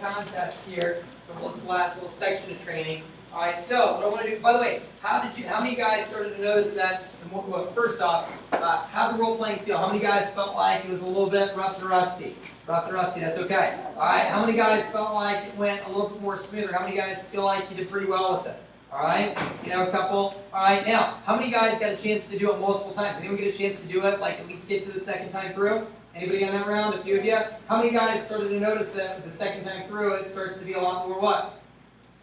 contest here for this last little section of training. All right, so what I want to do, by the way, how many guys started to notice that, well, first off, how the role-playing feel? How many guys felt like it was a little bit rough and rusty? Rough and rusty, that's okay. All right, how many guys felt like it went a little bit more smoother? How many guys feel like you did pretty well with it? All right, a couple. All right, now, how many guys got a chance to do it multiple times? Anyone get a chance to do it, like at least get to the second time through? Anybody on that round? A few of you? How many guys started to notice that the second time through it starts to be a lot more what?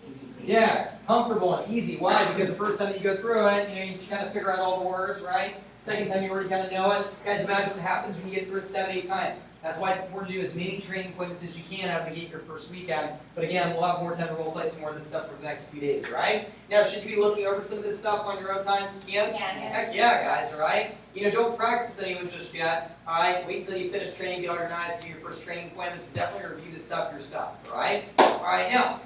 Easy. Yeah, comfortable and easy. Why? Because the first time that you go through it, you kind of figure out all the words, right? Second time you already kind of know it. Guys, imagine what happens when you get through it 7, 8 times. That's why it's important to do as many training appointments as you can out of the gate your first weekend. But again, we'll have more time to role play some more of this stuff for the next few days, right? Now, should you be looking over some of this stuff on your own time? You can? Yeah. Heck yeah, guys, all right? Don't practice anyone just yet, all right? Wait until you finish training, get organized, do your first training appointments, but definitely review this stuff yourself, all right? All right, now,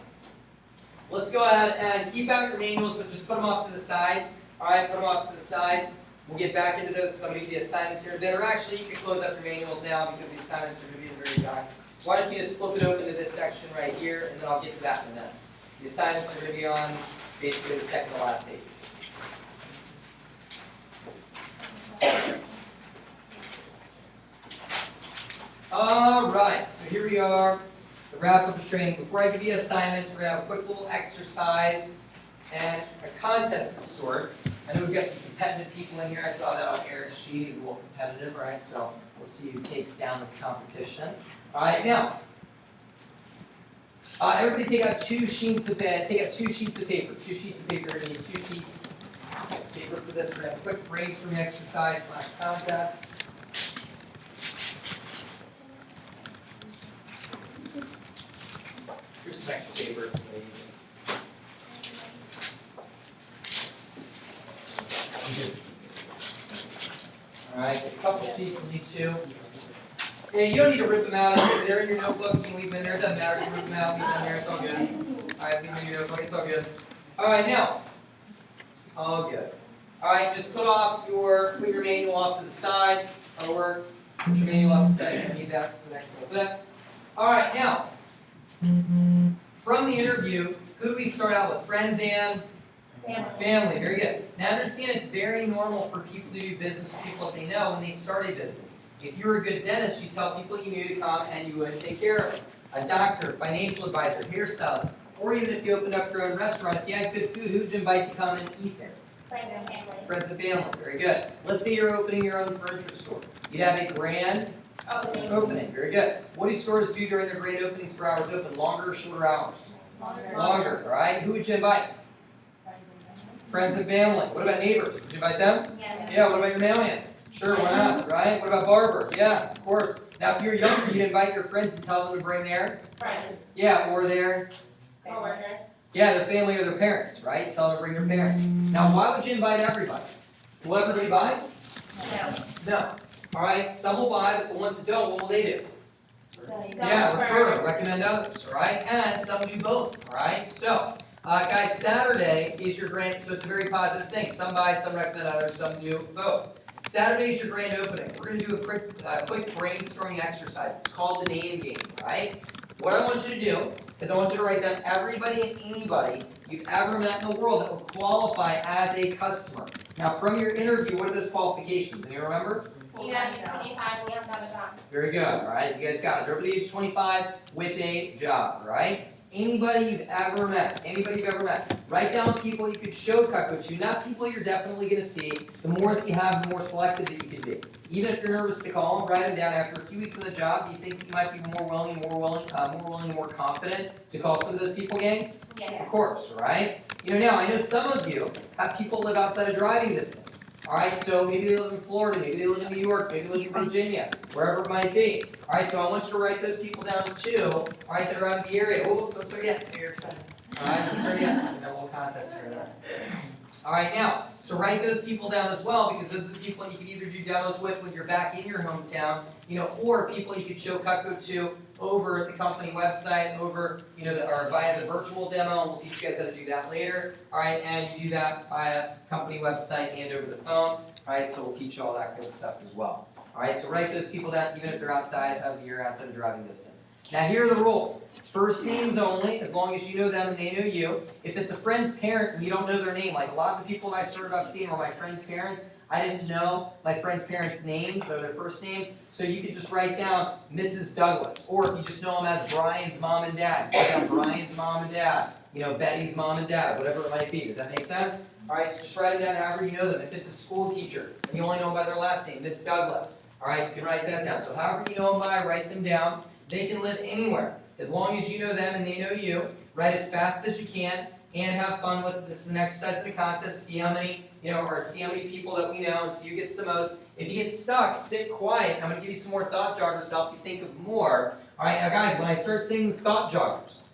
let's go ahead and keep out your manuals, but just put them off to the side, all right? Put them off to the side. We'll get back into those because I'm going to give you assignments here in a bit. Or actually, you can close up your manuals now because the assignments are going to be in the very back. Why don't you just flip it open to this section right here, and then I'll get to that in a minute. The assignments are going to be on basically the second to last page. All right, so here we are, the wrap up of training. Before I give you assignments, we're going to have a quick little exercise and a contest of sorts. I know we've got some competitive people in here. I saw that on Eric's sheet. He's a little competitive, right? So we'll see who takes down this competition. All right, now, everybody take out 2 sheets of paper. Take out 2 sheets of paper. 2 sheets of paper. We're going to need 2 sheets of paper for this. We're going to have a quick brainstorming exercise / contest. Here's some extra paper. Alright, a couple sheets, we'll need 2. Yeah, you don't need to rip them out. They're in your notebook, you can leave them in there. It doesn't matter if you rip them out, leave them in there, it's all good. Alright, leave them in your notebook, it's all good. Alright, now. All good. Alright, just put your manual off to the side, or put your manual off to the side. You're going to need that for the next little bit. Alright, now. From the interview, who do we start out with? Friends and? Family, very good. Now understand it's very normal for people to do business with people that they know when they start a business. If you were a good dentist, you tell people you knew to come and you would take care of them. A doctor, financial advisor, hairstylist, or even if you opened up your own restaurant, if you had good food, who would you invite to come and eat there? Friends and family. Friends and family, very good. Let's say you're opening your own furniture store. You'd have a grand opening, very good. What do stores do during their grand openings for hours open? Longer or shorter hours? Longer, all right? Who would you invite? Friends and family. What about neighbors? Would you invite them? Yeah, what about your mailman? Sure, why not, right? What about barber? Yeah, of course. Now, if you're younger, you'd invite your friends and tell them to bring their? Friends. Yeah, or their? Co-workers. Yeah, their family or their parents, right? Tell them to bring their parents. Now, why would you invite everybody? Will everybody buy? No. All right, some will buy, but the ones that don't, what will they do? Yeah, refer, recommend others, all right? And some do both, all right? So, guys, Saturday is your grand, so it's a very positive thing. Some buy, some recommend others, some do both. Saturday is your grand opening. We're going to do a quick brainstorming exercise. It's called the name game, right? What I want you to do is I want you to write down everybody and anybody you've ever met in the world that will qualify as a customer. Now, from your interview, what are those qualifications? Do you remember? You got to be 25 and you have to have a job. Very good, all right? You guys got it. Over the age of 25 with a job, all right? Anybody you've ever met, write down people you could show Cutco to, not people you're definitely going to see. The more that you have, the more selective that you can be. Even if you're nervous to call them, write them down. After a few weeks on the job, do you think you might be more willing and more confident to call some of those people, gang? Yeah. Of course, right? Now I know some of you have people live outside of driving distance. All right, so maybe they live in Florida, maybe they live in New York, maybe they live in Virginia, wherever it might be. All right, so I want you to write those people down too. All right, that are out of the area. Oh, don't start yet. You're excited. All right, don't start yet. We've got a little contest here. All right, now, so write those people down as well because those are the people you can either do demos with when you're back in your hometown, or people you could show Cutco to over at the company website, over, or via the virtual demo, and we'll teach you guys how to do that later. All right, and you do that via company website and over the phone. All right, so we'll teach you all that good stuff as well. All right, so write those people down even if they're outside of driving distance. Now here are the rules. First names only, as long as you know them and they know you. If it's a friend's parent and you don't know their name, like a lot of the people I started off seeing were my friends' parents, I didn't know my friends' parents' names or their first names, so you could just write down Mrs. Douglas. Or if you just know them as Brian's mom and dad, you write down Brian's mom and dad, Betty's mom and dad, whatever it might be. Does that make sense? Alright, so just write them down however you know them. If it's a school teacher and you only know them by their last name, Miss Douglas. Alright, you can write that down. So however you know them by, write them down. They can live anywhere. As long as you know them and they know you, write as fast as you can and have fun with it. This is an exercise in the contest. See how many, or see how many people that we know and see who gets the most. If you get stuck, sit quiet. I'm going to give you some more thought joggers to help you think of more. Alright, now guys, when I start saying the thought joggers,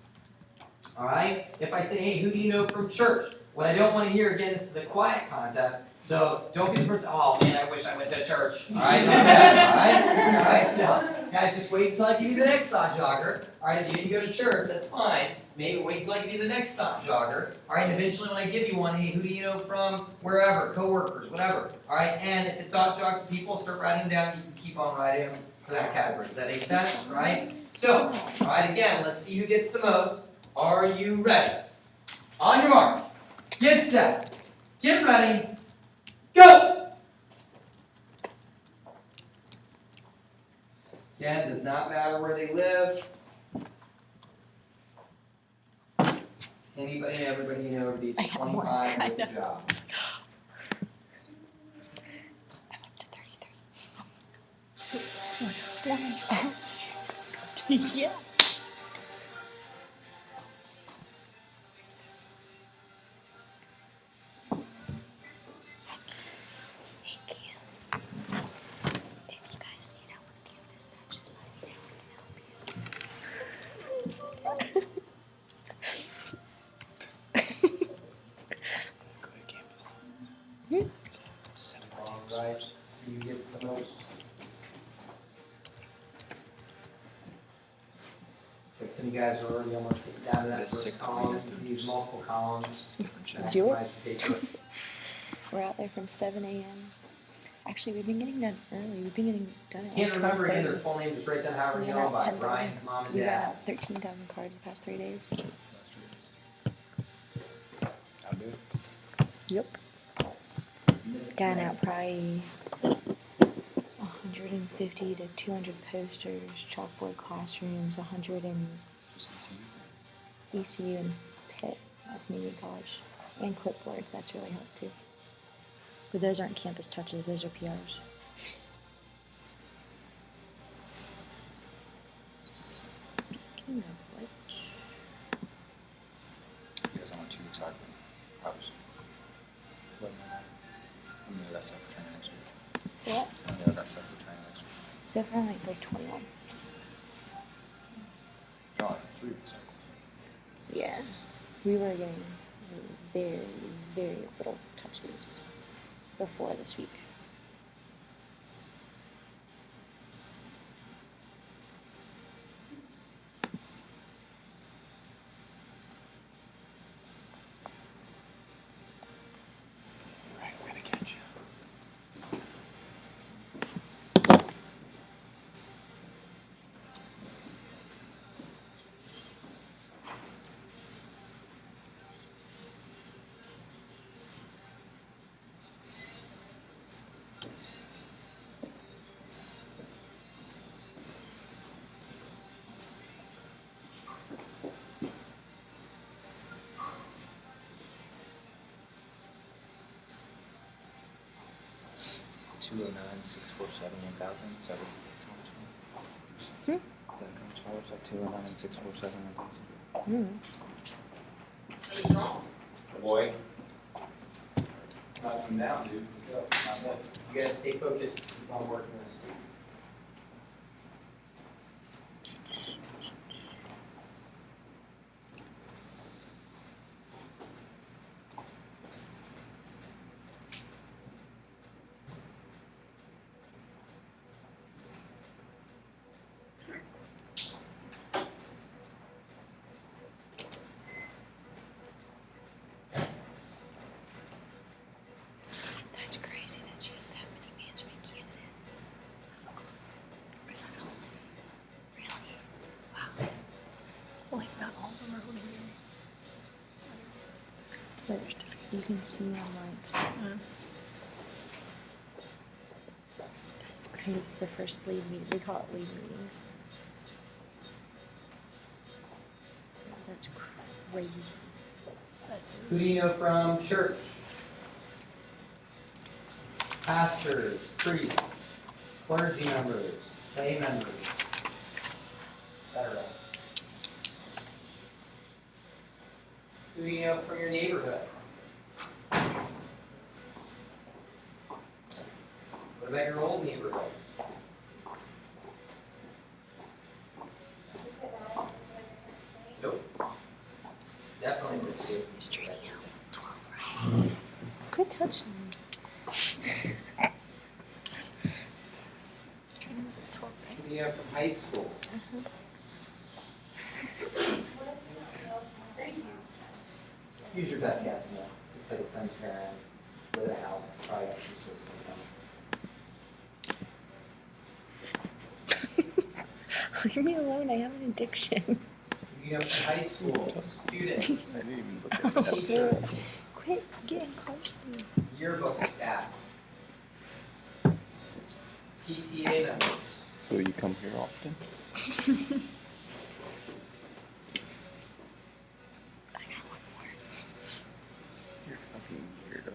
alright, if I say, hey, who do you know from church? What I don't want to hear, again, this is a quiet contest, so don't be the person, oh man, I wish I went to church. Alright, don't say that, alright? So, guys, just wait until I give you the next thought jogger. Alright, if you didn't go to church, that's fine. Maybe wait until I give you the next thought jogger. Alright, and eventually when I give you one, hey, who do you know from wherever, coworkers, whatever. Alright, and if it thought jogs people, start writing them down, you can keep on writing them for that category. Does that make sense? Right? So, alright, again, let's see who gets the most. Are you ready? On your mark. Get set. Get ready. Go! Again, does not matter where they live. Anybody and everybody you know would be 25 with the job. I'm up to 33. Yeah. Alright, let's see who gets the most. So some of you guys are already almost getting down to that first column. You can use multiple columns. Do it. Maximize your paper. We're out there from 7 a.m. Actually, we've been getting done early. We've been getting done at Can't like remember again 12:30. their full name, just write down however We you ran know out by 10,000. Brian's mom and We ran dad. out 13,000 cards the past 3 days. I'll do it. Yep. Miss Gotten Smith. out probably 150 to 200 posters, chalkboard classrooms, 100 in Just ECU. ECU and Pitt at community college, and clipboards. That's really helped too. But those aren't campus touches; those are PRs. Speaking of which, You guys aren't too excited. Obviously. But I'm gonna that stuff for training next week. so what? I'm gonna that stuff for training next week. So far, I'm like 21. No, like 3 weeks ago. Yeah, we were getting very, very little touches before this week. Alright, we're gonna catch you. $209,647,1000. Is that what comes from? Is that comes from? Is that $209,647,1000? Pretty strong. Boy. Not from down, dude. Let's go. You guys stay focused. Keep on working this. That's crazy that she has that many management candidates. not all of them are holding you. But you can see them like because it's the first lead meeting. They call it lead meetings. That's crazy. Who do you know from church? Pastors, priests, clergy members, lay members, etc. Who do you know from your neighborhood? What about your old neighborhood? Nope. Definitely would see it. Quit touching me. Who do you know from high school? Use your best guess. It's like a friend's parent with a house. Probably got some source of income. Leave me alone. I have an addiction. You know, high school students, I didn't even look at that. teachers, Quit getting close to me. yearbook staff, PTA members. So you come here often? You're fucking weirdo.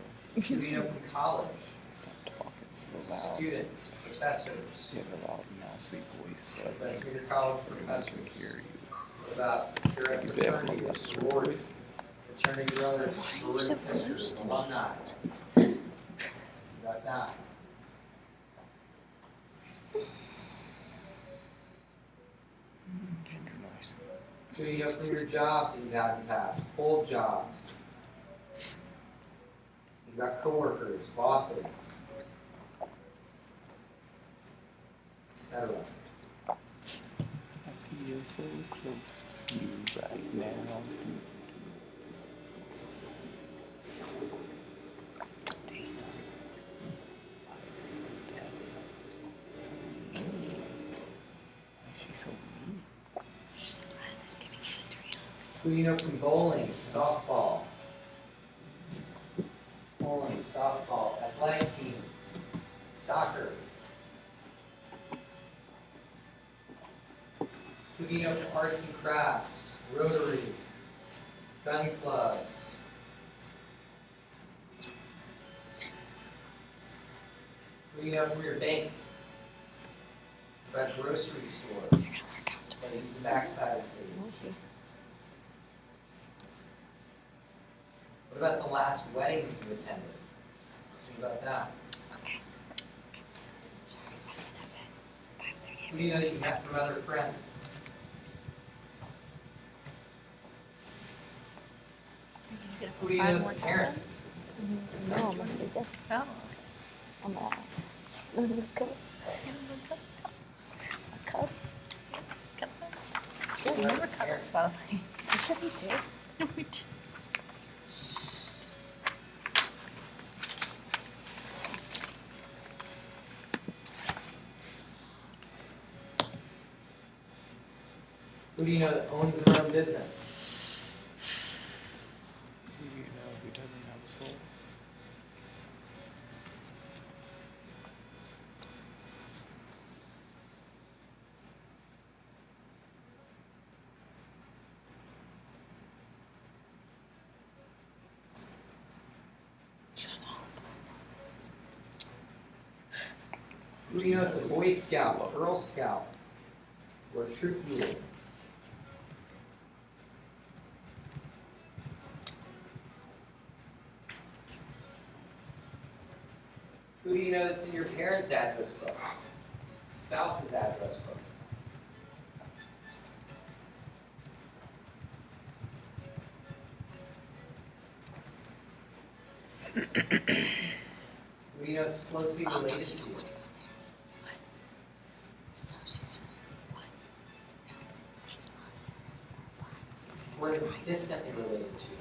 Who do you know from college? Stop talking so loud. Students, professors. You have a loud, mousy voice. That's your college Everyone professors. can hear you. What about your You say I have a fraternity, lustrous sorority, voice. fraternity brothers, Why are you sorority so close sisters, to me? alumni? About that. Ginger nice. Who do you know from your jobs that you've had in the past? Old jobs. You've got coworkers, bosses, etc. I feel so close to you right now. Dana. Why is Steph so mean? Why is she so mean? Who do you know from bowling, softball? Bowling, softball, athletic teams, soccer. Who do you know from arts and crafts, Rotary, gun clubs? Who do you know from your bank? That grocery store? That use the backside of it. We'll see. What about the last wedding that you attended? Think about that. Okay. Sorry, I'm in bed. 5:30. Who do you know that you met from other friends? Who do you know that's a parent? No, I'm asleep. Oh. I'm off. Lucas. A cup? We never covered stuff. What did we do? We did. Who do you know that owns their own business? Do you know who doesn't have a soul? Who do you know that's a Boy Scout, a Girl Scout, or a troop leader? Who do you know that's in your parents' address book? Spouse's address book? Who do you know that's closely related to you? Or distantly related to you?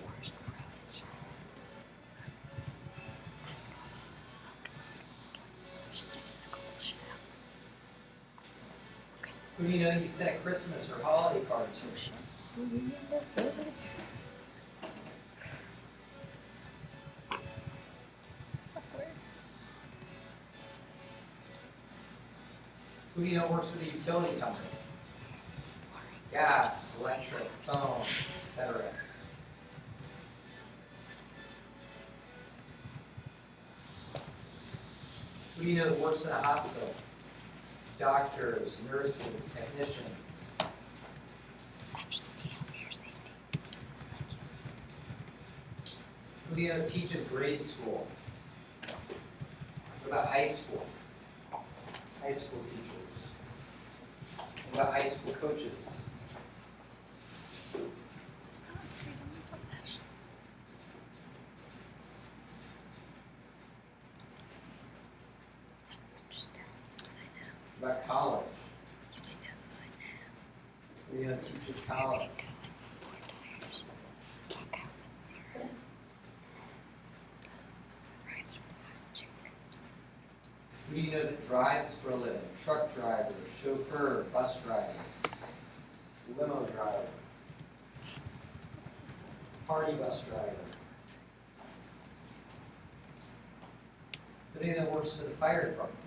Who do you know you sent Christmas or holiday cards to? Who do you know works for the utility company? Gas, electric, phone, etc. Who do you know that works in a hospital? Doctors, nurses, technicians. Who do you know that teaches grade school? What about high school? High school teachers. What about high school coaches? What about college? Who do you know teaches college? Who do you know that drives for a living? Truck driver, chauffeur, bus driver, limo driver, party bus driver. Who do you know works for the fire department?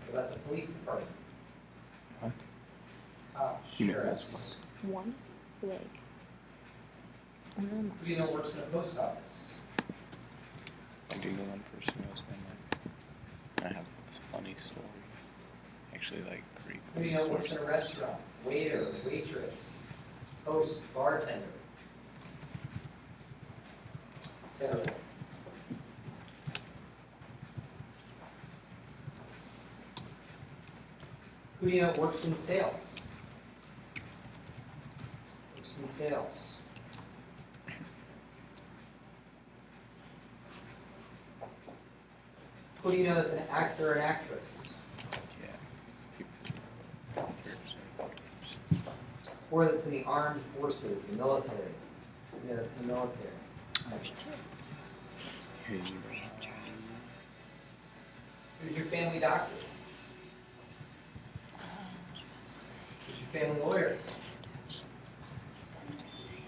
What about the police department? What? Cops, You know sheriffs. One leg. Who do you know works in a post office? I do know one person who has been like, I have a funny story. Actually, like 3 Who do you funny know works stories. in a restaurant? Waiter, waitress, host, bartender, etc. Who do you know works in sales? Works in sales. Who do you know that's an actor or an actress? Yeah, it's people, actors and actors. Or that's in the armed forces, the military? Who do you know that's in the military? Hey, you know, Who's your family doctor? Who's your family lawyer?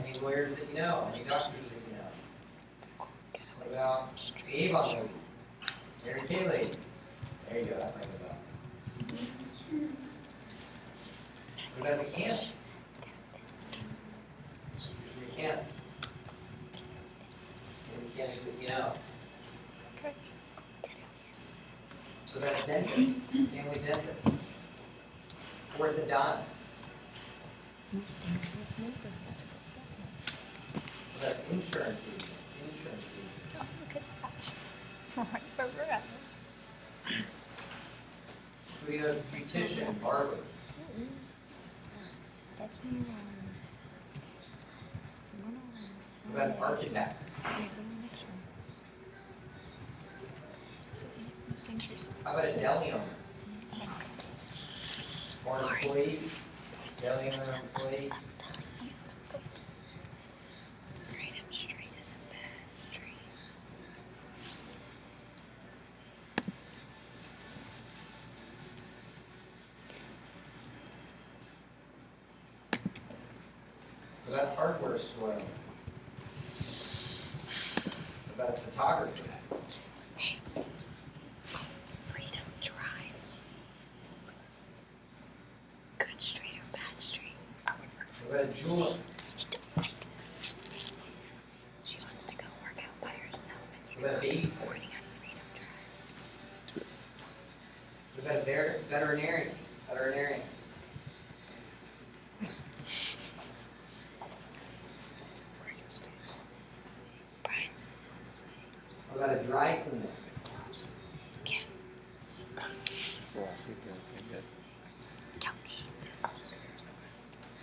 Any lawyers that you know? Any doctors that you know? What about the Avon lady? Mary Kay lady? There you go, that's what I'm about. What about a mechanic? Who's your mechanic? Any mechanics that you know? What about a dentist? Family dentist? Orthodontist? What about insurance agent? Insurance agent? Oh, look at that. Right where we're at. Who do you know is a beautician, barber? That's What about an architect? This is the most dangerous. How about a deli owner? Or an employee? Deli owner, employee? Freedom Street is a bad street. What about a hardware store owner? What about a photographer? Freedom Drive. Good street or bad street? What about a jeweler? She wants to go work out by herself and What about a babysitter? morning on Freedom Drive. What about a veterinarian? Veterinarian. Brian's. What about a dry cleaner? well, I sleep good. Couch.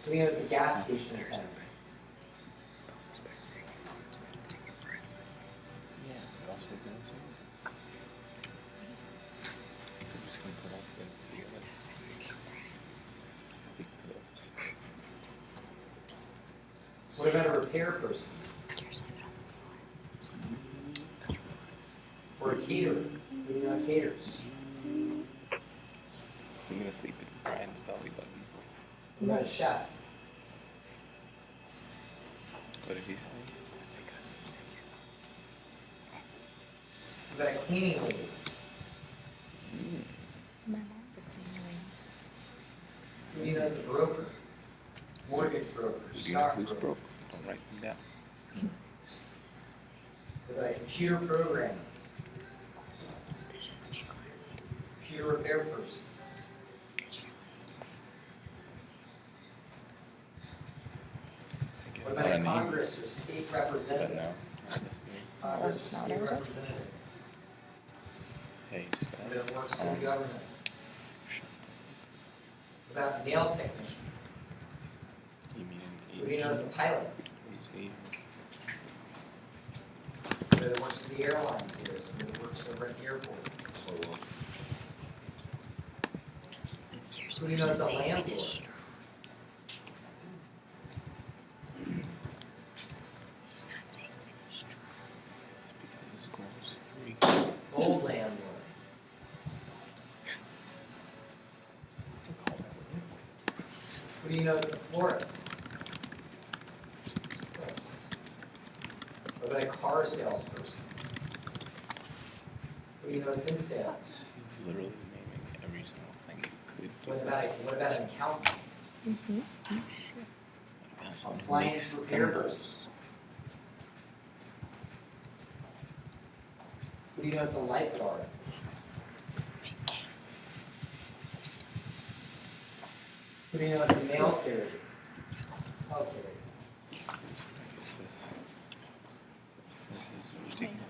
Who do you know it's a gas station attendant? Yeah, but I'll sleep in the same. I'm just gonna put all the beds together. Big pillow. What about a repair person? You're sleeping on the floor. Or a caterer? Who do you know caters? I'm gonna sleep in Brian's belly button. What about a Nice. chef? What did he say? What about a cleaning lady? My mom's a cleaning lady. Who do you know is a broker? Mortgage broker, Who do you know stock who's broker. broke? Don't write them down. What about a computer programmer? This is Nicholas. Computer repair person? It's realized this I get What a about lot a of names, Congress or state but representative? no, not this week. Congress That's or not state what I said. representative? Hey, Somebody that works for the Um, government? What about a nail technician? you mean an Who do you know that's a pilot? Who's Asian? Somebody that works for the airlines here, somebody that works over at the airport. You're Who do you know supposed to that's a say landlord? finish. He's not saying finish. It's because his goal's 3. Old landlord. Who do you know that's a florist? Yes. What about a car salesperson? Who do you know that's in sales? He's literally naming every single thing you could do. What about an accountant? Mm-hmm. What about someone who Appliance makes repair thimbles? Who do you know that's a lifeguard? Who do you know that's a mail carrier? Okay. This is ridiculous.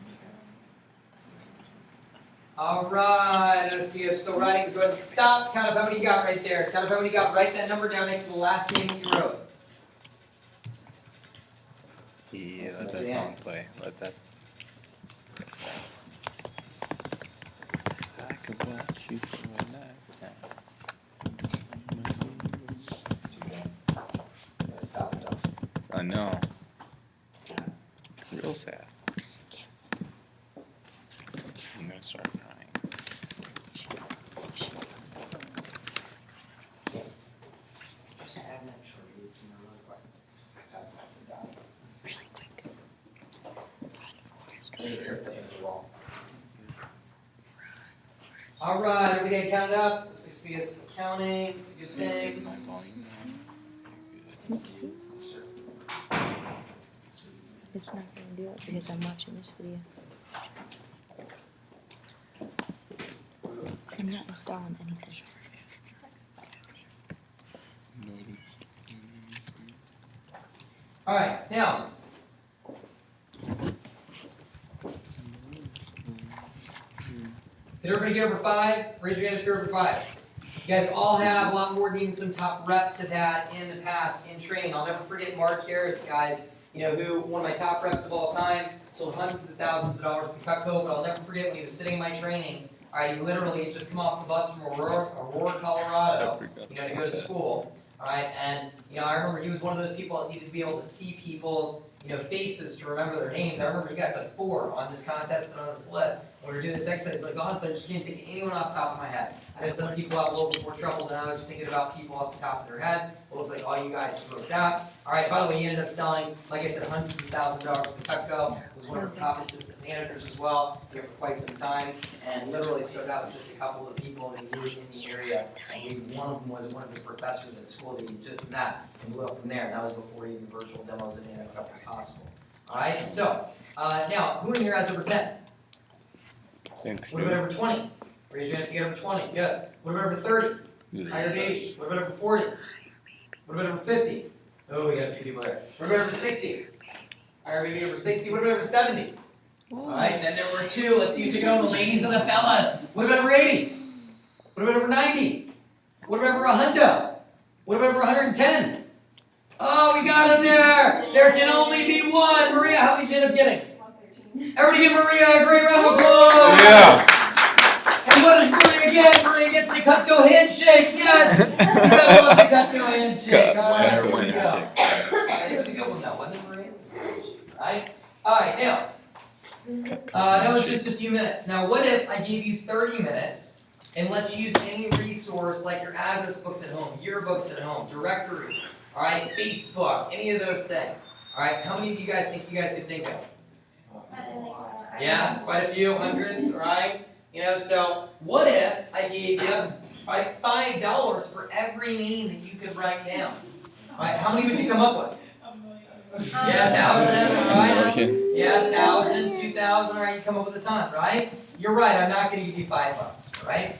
All right, let's see. Still writing. Go ahead and stop. Count up how many you got right there. Count up how many you got. Write that number down next to the last name that you wrote. Yeah, That's let not that the song end. play. Let that. I could watch you for a lifetime. Stop it. Though. I know. Stop. Real sad. I'm gonna start crying. Just add that charger. It's in the really quick. Really quick. I think it's right there as well. All right, everybody count it up. Looks like Sophia's counting. It's a good Is thing. my volume on? Sure. It's not going to do it because I'm watching this video. I'm not installing anything. All right, now. Did everybody get over 5? Raise your hand if you're over 5. You guys all have a lot more than even some top reps have had in the past in training. I'll never forget Mark Harris, guys, who one of my top reps of all time, sold hundreds of thousands of dollars in Cutco, but I'll never forget when he was sitting in my training. All right, he literally had just come off the bus from Aurora, Colorado, to go to school. All right, and I remember he was one of those people that needed to be able to see people's faces to remember their names. I remember he got to 4 on this contest and on this list. When we were doing this exercise, like, God, I just can't think of anyone off the top of my head. I know some people have a little bit more trouble than others thinking about people off the top of their head. It looks like all you guys wrote that. All right, by the way, he ended up selling, like I said, hundreds of thousands of dollars to Cutco. Was one of the top assistant managers as well, here for quite some time, and literally started out with just a couple of people that he knew in the area. And one of them was one of his professors at school that he just met, and blew up from there. And that was before even virtual demos and any of that stuff was possible. All right, so now, who in here has over 10? What about over 20? Raise your hand if you get over 20. Good. What about over 30? Higher baby. What about over 40? What about over 50? Oh, we got a few people there. What about over 60? Higher baby over 60. What about over 70? All right, then there were 2. Let's see who took it home, the ladies and the fellas. What about over 80? What about over 90? What about over 100? What about over 110? Oh, we got him there. There can only be one. Maria, how many did you end up getting? 113. Everybody give Maria a great round of applause. Yeah. And what does Maria get? Maria gets a Cutco handshake. Yes. You gotta love the Cutco handshake. All right, here we go. It was a good one though, wasn't it, Maria? Right. All right. Now, that was just a few minutes. Now, what if I gave you 30 minutes and let's use any resource like your address books at home, yearbooks at home, directory, all right, Facebook, any of those things. All right, how many of you guys think you guys could think of? Yeah, quite a few, hundreds, all right? You know, so what if I gave you $5 for every name that you could write down? All right, how many would you come up with? Yeah, 1,000, all right? Yeah, 1,000, 2,000, all right, you come up with a ton, right? You're right, I'm not going to give you $5, right?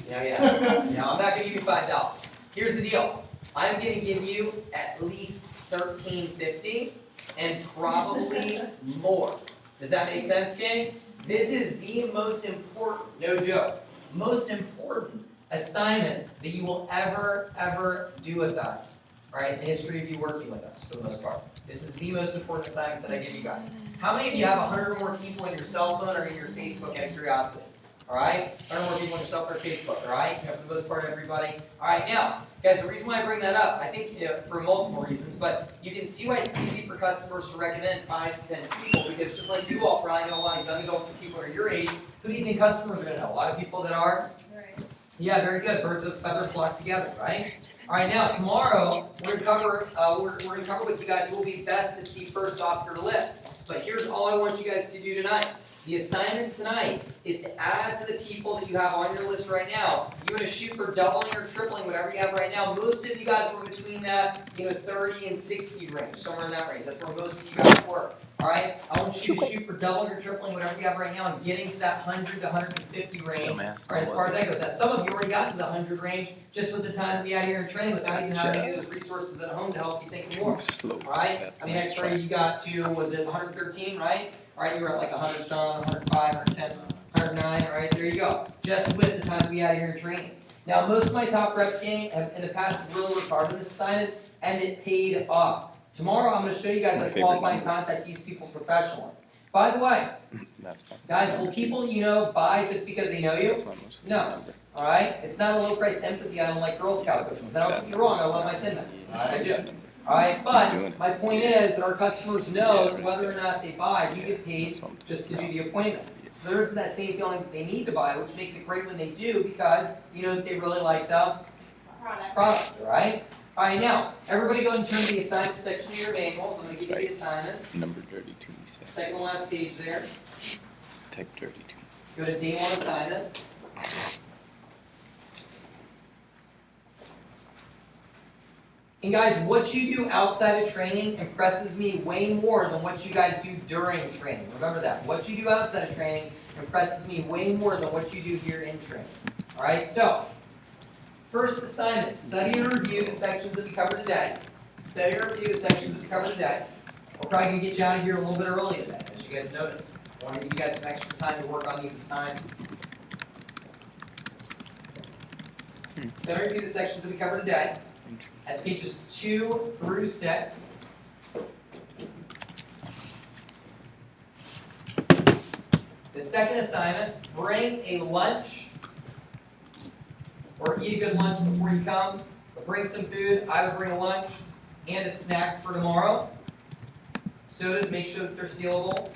Yeah, I'm not going to give you $5. Here's the deal. I'm going to give you at least $13.50 and probably more. Does that make sense, gang? This is the most important, no joke, most important assignment that you will ever do with us, all right, in the history of you working with us, for the most part. This is the most important assignment that I give you guys. How many of you have 100 or more people in your cell phone or in your Facebook out of curiosity? All right? 100 more people on your cell phone or Facebook, all right? You know, for the most part, everybody. All right, now, guys, the reason why I bring that up, I think for multiple reasons, but you can see why it's easy for customers to recommend 5 to 10 people, because just like you all probably know a lot of young adults or people who are your age, who do you think customers are going to know? A lot of people that are? Yeah, very good. Birds of a feather flock together, right? All right, now tomorrow we're gonna cover with you guys who will be best to see first off your list. But here's all I want you guys to do tonight. The assignment tonight is to add to the people that you have on your list right now. You're going to shoot for doubling or tripling whatever you have right now. Most of you guys were between that, 30 and 60 range, somewhere in that range. That's where most of you guys were. All right? I want you to shoot for doubling or tripling whatever you have right now and getting to that 100 to 150 range. All right, as far as that goes. Now, some of you already got to the 100 range just with the time to be out here in training without even having to do those resources at home to help you think more. All right? I mean, next grade you got to, was it 113, right? All right, you were at like 100, Sean, 105, 110, 109. All right, there you go. Just with the time to be out here in training. Now, most of my top reps game have in the past really worked hard on this assignment, and it paid off. Tomorrow, I'm going to show you guys how to qualify and contact these people professionally. By the way, guys, will people you know buy just because they know you? No. All right? It's not a low-price empathy. I don't like Girl Scout cookies. Now, don't get me wrong. I love my Thin Mints. I do. All right, but my point is that our customers know that whether or not they buy, you get paid just to do the appointment. So there's that same feeling that they need to buy, which makes it great when they do because you know that they really like the product, right? All right, now, everybody go and turn to the assignment section of your manuals. I'm going to give you the assignments. Number 32. Second to last page there. Type 32. Go to day 1 assignments. And guys, what you do outside of training impresses me way more than what you guys do during training. Remember that. What you do outside of training impresses me way more than what you do here in training. All right, so first assignment, study and review the sections that we covered today. Study and review the sections that we covered today. We're probably going to get you out of here a little bit early today, as you guys notice. I want to give you guys some extra time to work on these assignments. Study and review the sections that we covered today. That's pages 2 through 6. The second assignment, bring a lunch or eat a good lunch before you come. But bring some food. I would bring a lunch and a snack for tomorrow. Sodas, make sure that they're sealable.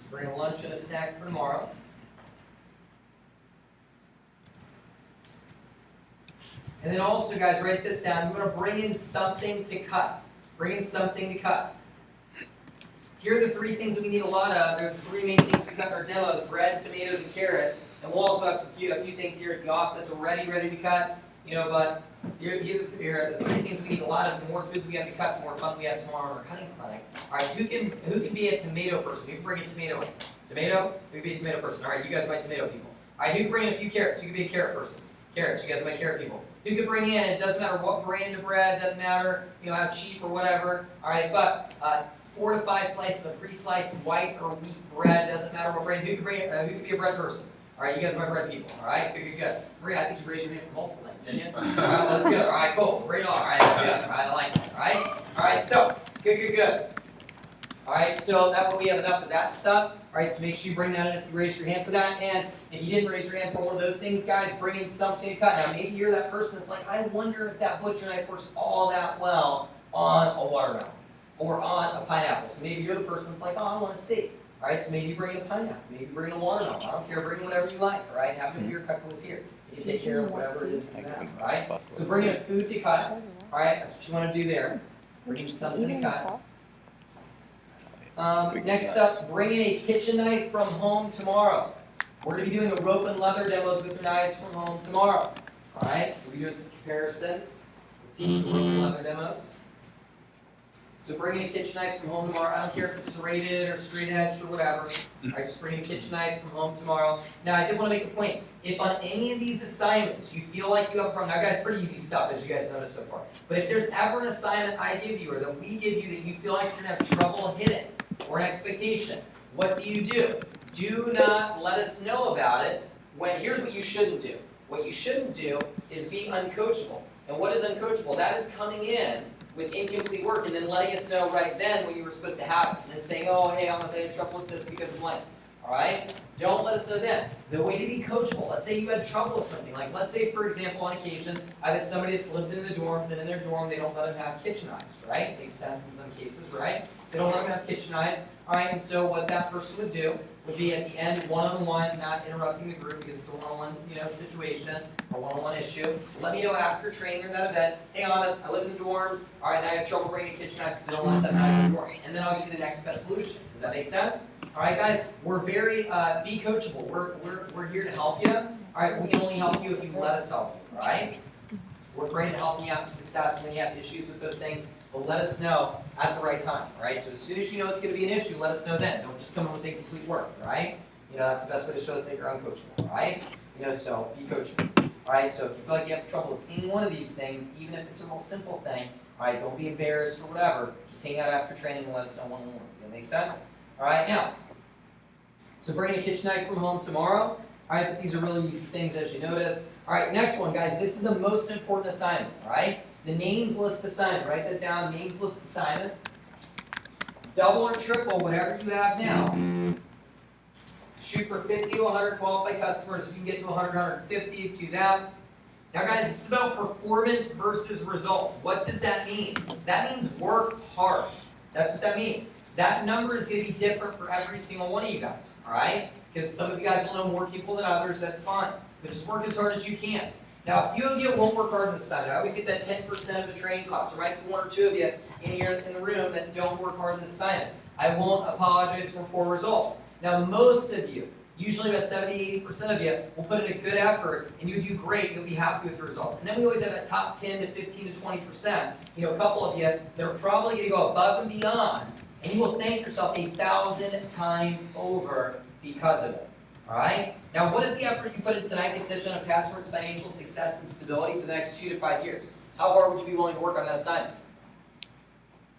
Bring a lunch and a snack for tomorrow. And then also, guys, write this down. You're going to bring in something to cut. Bring in something to cut. Here are the 3 things that we need a lot of. There are the 3 main things we cut in our demos: bread, tomatoes, and carrots. And we'll also have a few things here at the office already ready to cut. But here are the 3 things we need a lot of. The more food we have to cut, the more fun we have tomorrow in our cutting clinic. All right, who can be a tomato person? Who can bring a tomato in? Tomato? Who can be a tomato person? All right, you guys are my tomato people. All right, who can bring in a few carrots? Who can be a carrot person? Carrots, you guys are my carrot people. Who can bring in, it doesn't matter what brand of bread, doesn't matter, how cheap or whatever. All right, but 4 to 5 slices of pre-sliced white or wheat bread, doesn't matter what brand. Who can be a bread person? All right, you guys are my bread people. All right, good. Maria, I think you raised your hand for multiple things, didn't you? All right, let's go. All right, cool. Right on. All right, let's go. All right, I like that. All right, so good. All right, so that way we have enough of that stuff. All right, so make sure you bring that in if you raise your hand for that. And if you didn't raise your hand for one of those things, guys, bring in something to cut. Now, maybe you're that person that's like, I wonder if that butcher knife works all that well on a watermelon. or on a pineapple. So maybe you're the person that's like, oh, I want a steak. All right, so maybe you bring a pineapple, maybe you bring a watermelon. I don't care, bring whatever you like. All right, have it if your cut was here. You can take care of whatever it is you have. All right. So bring in food to cut. All right, that's what you want to do there. Bring something to cut. Next up, bring in a kitchen knife from home tomorrow. We're going to be doing a rope and leather demos with knives from home tomorrow. All right, so we're doing some comparisons. We'll teach rope and leather demos. So bring in a kitchen knife from home tomorrow. I don't care if it's serrated or straight edge or whatever. All right, just bring in a kitchen knife from home tomorrow. Now, I did want to make a point. If on any of these assignments you feel like you have a problem, now guys, pretty easy stuff as you guys noticed so far. But if there's ever an assignment I give you or that we give you that you feel like you're going to have trouble hitting or an expectation, what do? Do not let us know about it. Here's what you shouldn't do. What you shouldn't do is be uncoachable. And what is uncoachable? That is coming in with incomplete work and then letting us know right then when you were supposed to have it. And then saying, oh, hey, I'm having trouble with this because of blank. All right? Don't let us know then. The way to be coachable, let's say you had trouble with something. Like, let's say, for example, on occasion, I've had somebody that's lived in the dorms, and in their dorm, they don't let them have kitchen knives, right? Makes sense in some cases, right? They don't let them have kitchen knives. All right, and so what that person would do would be at the end, one-on-one, not interrupting the group because it's a one-on-one, situation, or one-on-one issue. Let me know after training or that event, hey, Ananth, I live in the dorms. All right, now I have trouble bringing a kitchen knife because they don't let us have knives in the dorm. And then I'll give you the next best solution. Does that make sense? All right, guys, we're very, be coachable. We're here to help you. All right, we can only help you if you let us help you, all right? We're great at helping you out in success when you have issues with those things, but let us know at the right time, all right? So as soon as you know it's going to be an issue, let us know then. Don't just come in with incomplete work, all right? That's the best way to show us that you're uncoachable, all right? So be coachable, all right? So if you feel like you have trouble with any one of these things, even if it's a real simple thing, all right, don't be embarrassed or whatever. Just hang out after training and let us know one-on-one. Does that make sense? All right, now, so bring a kitchen knife from home tomorrow. All right, but these are really easy things as you notice. All right, next one, guys. This is the most important assignment, all right? The names list assignment. Write that down, names list assignment. Double or triple whatever you have now. Shoot for 50 to 100 qualified customers. If you can get to 100, 150, do that. Now, guys, this is about performance versus results. What does that mean? That means work hard. That's what that means. That number is going to be different for every single one of you guys, all right? Because some of you guys will know more people than others, that's fine. But just work as hard as you can. Now, a few of you won't work hard on this side. I always get that 10% of the training cost. So right, one or two of you in here in the room that don't work hard on this assignment. I won't apologize for poor results. Now, most of you, usually about 70-80% of you, will put in a good effort, and you do great. You'll be happy with the results. And then we always have that top 10 to 15 to 20%. A couple of you that are probably going to go above and beyond, and you will thank yourself 1,000 times over because of it. All right? Now, what if the effort you put in tonight gets you on a path towards financial success and stability for the next 2 to 5 years? How hard would you be willing to work on that assignment?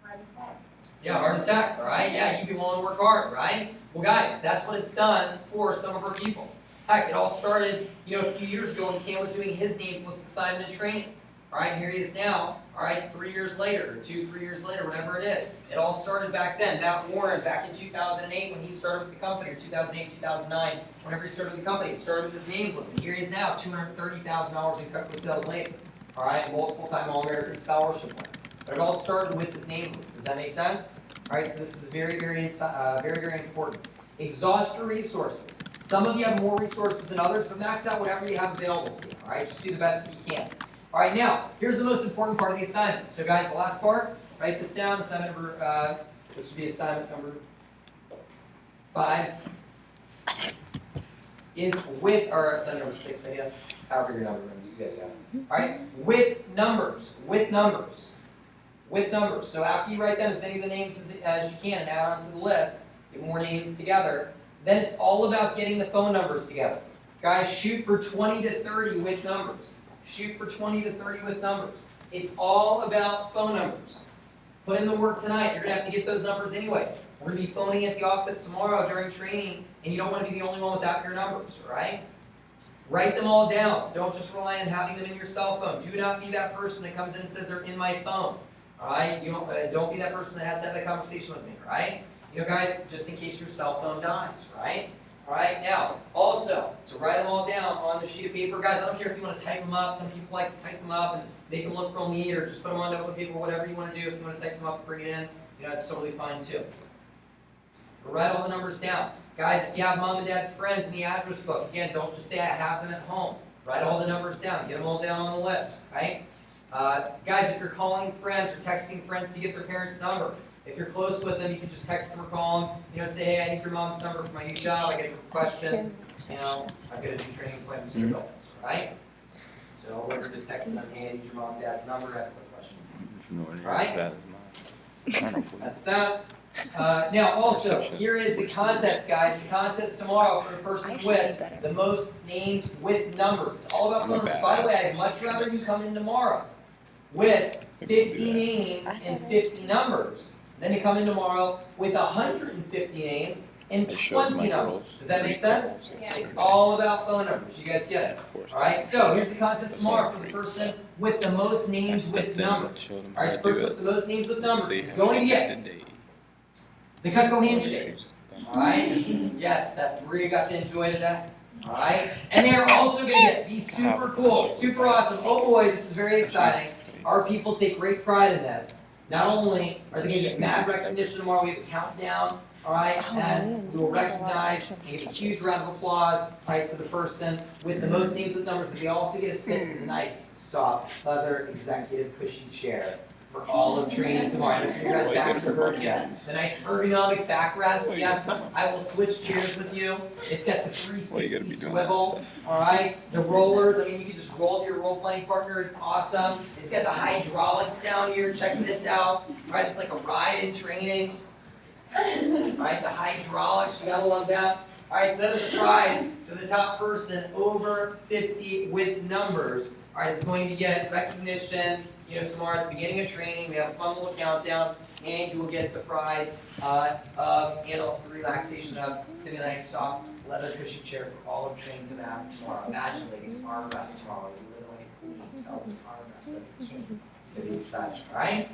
Hard as heck. Yeah, hard as heck, all right? Yeah, you'd be willing to work hard, right? Well, guys, that's what it's done for some of our people. Heck, it all started, a few years ago when Cam was doing his names list assignment and training. All right, and here he is now, all right, 3 years later, or 2, 3 years later, whatever it is. It all started back then. Matt Warren, back in 2008 when he started with the company, or 2008, 2009, whenever he started with the company, it started with his names list. And here he is now, $230,000 in cut sales later. All right, multiple-time All-American scholarship winner. But it all started with his names list. Does that make sense? All right, so this is very, very important. Exhaust your resources. Some of you have more resources than others, but max out whatever you have available to you. All right, just do the best that you can. All right, now, here's the most important part of the assignment. So guys, the last part, write this down, assignment number, this would be assignment number 5, is with, or assignment number 6, I guess, however your number, you guys got it. All right, with numbers. So after you write down as many of the names as you can and add on to the list, get more names together, then it's all about getting the phone numbers together. Guys, shoot for 20 to 30 with numbers. Shoot for 20 to 30 with numbers. It's all about phone numbers. Put in the work tonight. You're going to have to get those numbers anyway. We're going to be phoning at the office tomorrow during training, and you don't want to be the only one without your numbers, right? Write them all down. Don't just rely on having them in your cell phone. Do not be that person that comes in and says they're in my phone, all right? Don't be that person that has to have that conversation with me, right? Guys, just in case your cell phone dies, right? All right, now, also, to write them all down on the sheet of paper. Guys, I don't care if you want to type them up. Some people like to type them up and make them look real neat, or just put them on notebook paper, whatever you want to do. If you want to type them up, bring it in. that's totally fine too. But write all the numbers down. Guys, if you have mom and dad's friends in the address book, again, don't just say I have them at home. Write all the numbers down. Get them all down on the list, right? Guys, if you're calling friends or texting friends to get their parents' number, if you're close with them, you can just text them or call them. Say, hey, I need your mom's number for my new job. I got a quick question. I've got to do training appointments with adults, right? So whether just texting them, hey, I need your mom and dad's number. I have a quick question. It's nowhere near Right? as bad as mine. I don't know if we- That's that. Now also, here is the contest, guys. The contest tomorrow for the person with the most names with numbers. It's all about numbers. By the way, I'd much rather you come in tomorrow with 50 names and 50 numbers than to come in tomorrow with 150 names and 20 numbers. Does that make sense? It's all about phone numbers. You guys get it? Alright, so here's the contest tomorrow for the person with the most names with numbers. Alright, the person with the most names with numbers is going to get the Cutco handshake. Alright? Yes, that Maria got to enjoy today. Alright? And they are also going to get these super cool, super awesome. Oh boy, this is very exciting. Our people take great pride in this. Not only are they going to get mad recognition tomorrow, we have a countdown. Alright? And we will recognize and give a huge round of applause, right, to the person with the most names with numbers, but they also get to sit in a nice, soft, leather, executive, cushy chair for all of training tomorrow. And so your guys' backs are hurt yet. The nice ergonomic backrest, yes, I will switch chairs with you. It's got the 360 swivel, alright? The rollers, I mean, you can just roll to your role-playing partner, it's awesome. It's got the hydraulics down here, check this out. Alright, it's like a ride in training. Alright, the hydraulics, you gotta love that. Alright, so that is a prize to the top person over 50 with numbers. Alright, it's going to get recognition, tomorrow at the beginning of training. We have a fun little countdown, and you will get the pride and also the relaxation of sitting in a nice soft leather cushy chair for all of training tomorrow. Imagine, ladies, arm rest tomorrow. You live like a queen. Tell us arm rest like a king. It's going to be exciting, alright?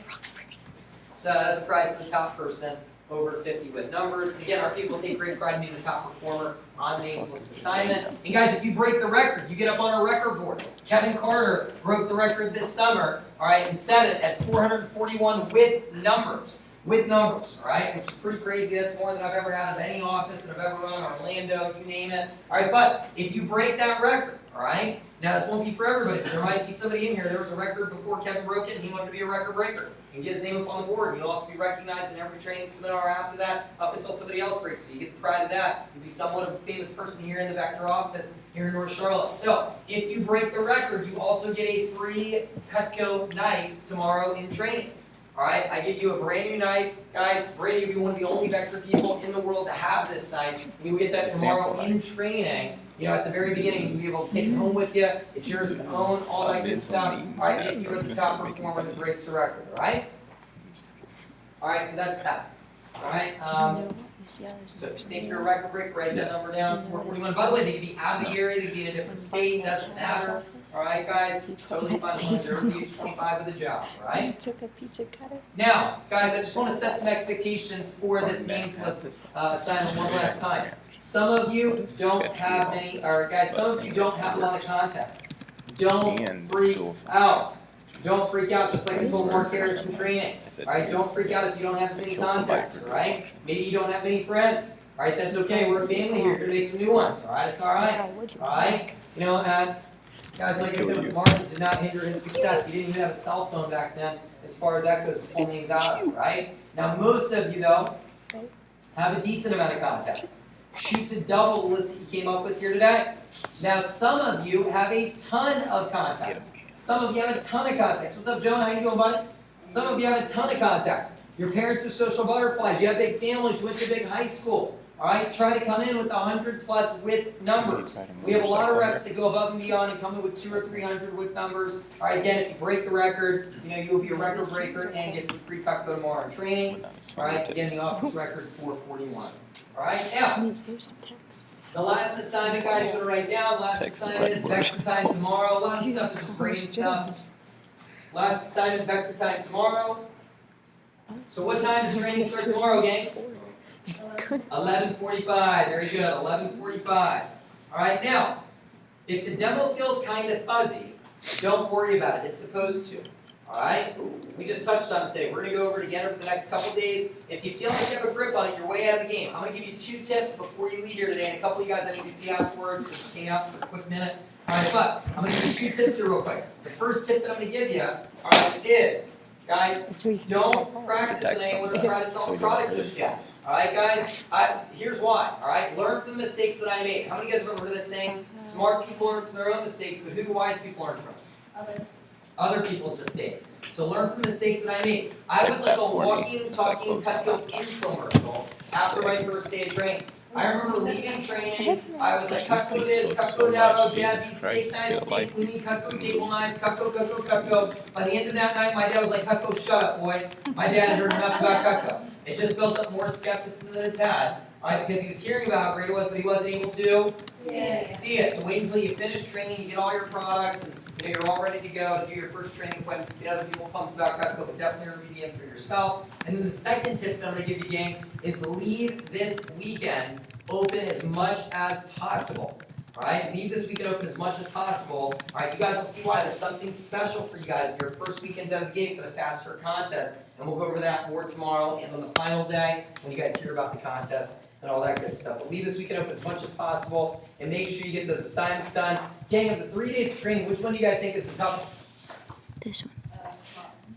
So that's a prize for the top person over 50 with numbers. And again, our people take great pride in being the top performer on the names list assignment. And guys, if you break the record, you get up on our record board. Kevin Carter broke the record this summer, alright, and set it at 441 with numbers. With numbers, alright, which is pretty crazy. That's more than I've ever had of any office that I've ever run, Orlando, you name it. Alright, but if you break that record, alright, now this won't be for everybody, but there might be somebody in here, there was a record before Kevin broke it, and he wanted to be a record breaker. And get his name up on the board. You'll also be recognized in every training seminar after that, up until somebody else breaks it. So you get the pride of that. You'll be somewhat of a famous person here in the Vector office here in North Charlotte. So if you break the record, you also get a free Cutco night tomorrow in training. Alright, I give you a brand new night. Guys, brand new, you're one of the only Vector people in the world to have this night. And you will get that tomorrow in training. At the very beginning, you'll be able to take it home with you. It's yours to own, all that good stuff. Alright, if you're the top performer that breaks the record, alright? Alright, so that's that. Alright, so if you think you're a record breaker, write that number down, 441. By the way, they can be out of the area, they can be in a different state, doesn't matter. Alright, guys, totally fine as long as they're over the age 25 of the job, alright? Took a pizza cutter. Now, guys, I just want to set some expectations for this names list assignment one last time. Some of you don't have any, or guys, some of you don't have a lot of contacts. Don't freak out. Don't freak out, just like I told Mark Harris in training. Alright, don't freak out if you don't have as many contacts, alright? Maybe you don't have many friends. Alright, that's okay, we're a family here, you're gonna make some new ones, alright? It's alright. Alright? And guys, like I said, with Mark, it did not hinder his success. He didn't even have a cell phone back then, as far as that goes, to pull names out of, right? Now, most of you, though, have a decent amount of contacts. Shoot to double the list that you came up with here today. Now, some of you have a ton of contacts. Some of you have a ton of contacts. What's up, Jonah? How you doing, buddy? Some of you have a ton of contacts. Your parents are social butterflies. You have big families. You went to a big high school. All right, try to come in with 100 plus with numbers. We have a lot of reps that go above and beyond and come in with 200 or 300 with numbers. All right, again, if you break the record, you'll be a record breaker and get some free Cutco tomorrow in training. All right, again, the office record 441. All right, now, the last assignment, guys, you're going to write down. Last assignment is Vector time tomorrow. A lot of stuff is just brain stuff. Last assignment, Vector time tomorrow. So what time does training start tomorrow, gang? 11:45. Very good. 11:45. All right. Now, if the demo feels kind of fuzzy, don't worry about it. It's supposed to. Alright? We just touched on it today. We're gonna go over it again over the next couple days. If you feel like you have a grip on it, you're way out of the game. I'm gonna give you 2 tips before you leave here today, and a couple of you guys I need to see afterwards, so just hang out for a quick minute. Alright, but I'm gonna give you 2 tips here real quick. The first tip that I'm gonna give you, alright, is, guys, That's where you can don't practice and anyone to try to sell a product just yet. Alright guys, here's why, alright? Learn from the mistakes that I made. How many of you guys have ever heard that saying? Smart people learn from their own mistakes, but who do wise people learn from? Others. Other people's mistakes. So learn from the mistakes that I made. I was like a walking, talking Cutco infomercial after my first day of training. I remember leaving training, I was like, Cutco this, Cutco that, oh dad, these steak knives, steak cleaning, Cutco table knives, Cutco. By the end of that night, my dad was like, Cutco, shut up, boy. My dad had heard enough about Cutco. It just built up more skepticism than his had, right? Because he was hearing about how great it was, but he wasn't able to see it. So wait until you finish training, you get all your products, and you're all ready to go to do your first training appointments. Get other people pumped about Cutco, but definitely review the for yourself. And then the second tip that I'm going to give you, gang, is leave this weekend open as much as possible. Alright, leave this weekend open as much as possible. Alright, you guys will see why there's something special for you guys in your first weekend out of the gate for the Fast Start contest. And we'll go over that more tomorrow and on the final day when you guys hear about the contest and all that good stuff. But leave this weekend open as much as possible and make sure you get those assignments done. Gang, of the 3 days of training, which one do you guys think is the toughest? This one.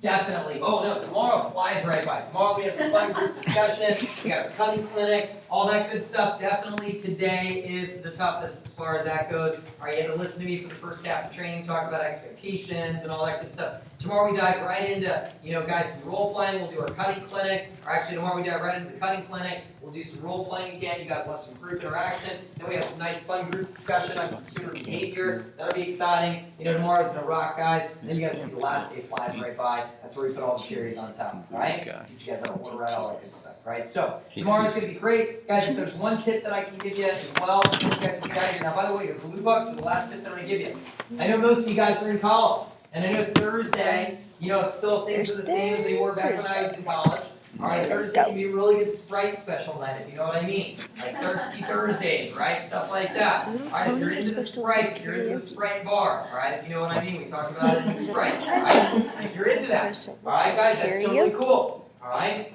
Definitely. Oh no, tomorrow flies right by. Tomorrow we have some fun group discussion. We got a cutting clinic, all that good stuff. Definitely today is the toughest as far as that goes. All right, you had to listen to me for the first half of training, talk about expectations and all that good stuff. Tomorrow we dive right into, guys, some role playing. We'll do our cutting clinic. Or actually, tomorrow we dive right into the cutting clinic. We'll do some role playing again. You guys will have some group interaction. Then we have some nice fun group discussion on consumer behavior. That'll be exciting. Tomorrow's gonna rock, guys. Then you guys see the last day flies right by. That's where we put all the cherries on top, right? Teach you guys how to order right, all that good stuff, right? So tomorrow's gonna be great, guys. If there's one tip that I can give you as well, you guys get out of here. Now, by the way, your blue books are the last tip that I'm gonna give you. I know most of you guys are in college, and I know Thursday, if still things are the same as they were back when I was in college. All right, Thursday can be a really good Sprite special night, if you know what I mean. Like Thirsty Thursdays, right? Stuff like that. All right, if you're into the Sprite, if you're into the Sprite bar, all right, if you know what I mean, we talk about it in Sprite, right? If you're into that, all right, guys, that's totally cool, all right?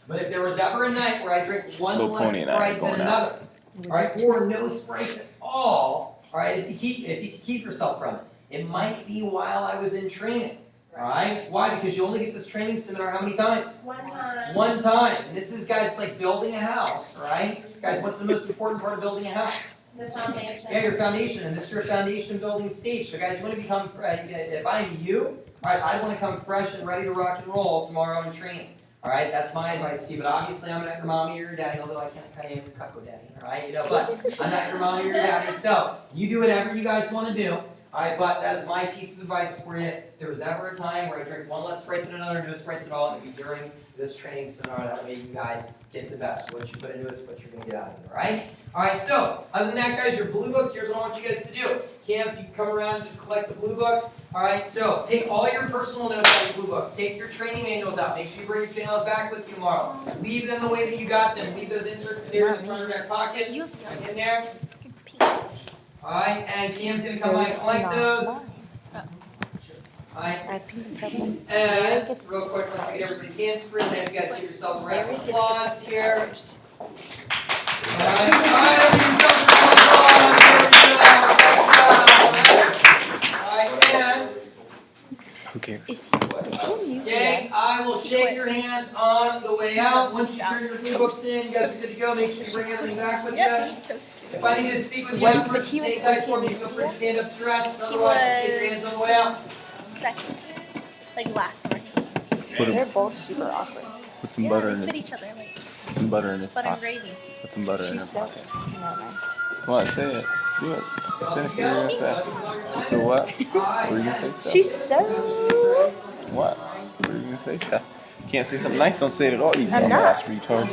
But if there was ever a night where I drink one less Sprite than another, all right, or no Sprites at all right, if you can keep yourself from it, it might be while I was in training. Alright? Why? Because you only get this training seminar how many times? One time. One time. And this is, guys, it's like building a house, right? Guys, what's the most important part of building a house? The foundation. Yeah, your foundation. And this is your foundation building stage. So, guys, you want to become, if I'm you, alright, I want to come fresh and ready to rock and roll tomorrow in training. Alright, that's my advice to you. But obviously, I'm not your mommy or your daddy, although I can't call you Cutco daddy, alright? But I'm not your mommy or your daddy. So, you do whatever you guys want to do. Alright, but that is my piece of advice for you. If there was ever a time where I drink one less Sprite than another, no Sprites at all, it would be during this training seminar. That way you guys get the best. What you put into it is what you're going to get out of it, alright? Alright, so, other than that, guys, your blue books, here's what I want you guys to do. Cam, if you can come around and just collect the blue books. Alright, so, take all your personal notes out of the blue books. Take your training manuals out. Make sure you bring your training manuals back with you tomorrow. Leave them the way that you got them. Leave those inserts there in the front of your pocket. In there. Alright, and Cam's going to come by and collect those. Alright, and real quick, let's get everybody's hands free, and then you guys give yourselves a round of applause here. Alright, give yourselves a round of applause. Alright, and Who cares? Is he new gang, I will shake your hands on the way out. Once you turn your blue books in, you guys are good to go. Make sure you bring everything back with you. If I need to speak with you afterwards, stay tight for me. Feel free to stand up, stretch. Otherwise, shake your hands on the way out. Second, like last summer. They're both super awkward. Put some butter in They fit it. each other like Put some butter in his butter and pocket. gravy. Put some butter in She's his so pocket. no, nice. Come on, say it. Do it. Finish what you're gonna say. So what? What were you gonna say, Steph? She's so. What? What were you gonna say, Steph? You can't say something nice, don't say it at all, you I'm not. dumbass retard.